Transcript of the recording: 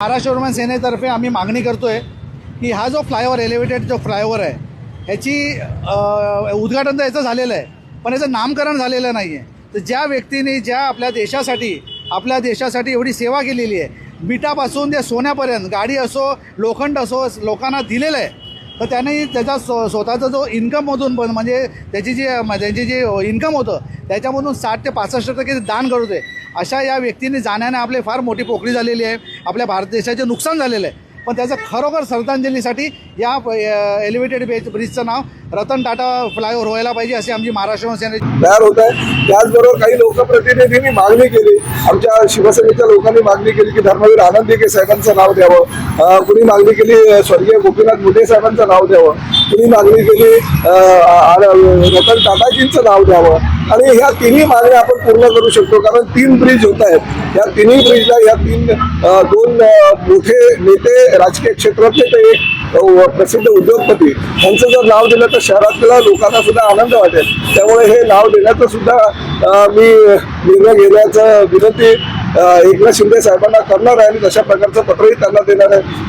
Maharashtra Roman सेनेतर्फे आम्ही मागणी करतोय की हा जो फ्लायओव्हर एलिव्हेटेड जो फ्लायओव्हर आहे ह्याची उद्घाटन तर याचं झालेलं आहे, पण याचं नामकरण झालेलं नाही आहे. तर ज्या व्यक्तीने ज्या आपल्या देशासाठी एवढी सेवा केलेली आहे, मिठापासून ते सोन्यापर्यंत, गाडी असो लोखंड असो, लोकांना दिलेलं आहे, तर त्याने त्याचा स्वतःचा जो इन्कममधून पण म्हणजे त्यांची जी इन्कम होतं त्याच्यामधून 60 ते 65% दान करते. अशा या व्यक्तीने जाण्याने आपली फार मोठी पोकळी झालेली आहे, आपल्या भारत देशाचे नुकसान झालेलं आहे. पण त्याचं खरोखर श्रद्धांजलीसाठी या एलिव्हेटेड ब्रिजचं नाव रतन टाटा फ्लायओव्हर व्हायला पाहिजे अशी आमची महाराष्ट्र सेनेची तयार होत आहे. त्याचबरोबर काही लोकप्रतिनिधींनी मागणी केली, आमच्या शिवसेनेच्या लोकांनी मागणी केली की धर्मवीर आनंद दिघे साहेबांचं नाव द्यावं, कुणी मागणी केली स्वर्गीय गोपीनाथ मुंडे साहेबांचं नाव द्यावं, कुणी मागणी केली रतन टाटाजींचं नाव द्यावं. आणि ह्या तिन्ही मागण्या आपण पूर्ण करू शकतो, कारण 3 ब्रिज होत आहेत. या तिन्ही ब्रिजला या दोन मोठे नेते, राजकीय क्षेत्रातले ते एक प्रसिद्ध उद्योगपती यांचं जर नाव दिलं तर शहरातल्या लोकांना सुद्धा आनंद वाटेल. त्यामुळे हे नाव देण्याचं सुद्धा मी निर्णय घेण्याचं विनंती एकनाथ शिंदे साहेबांना करणार आहे आणि तशा प्रकारचं पत्रही त्यांना देणार आहे.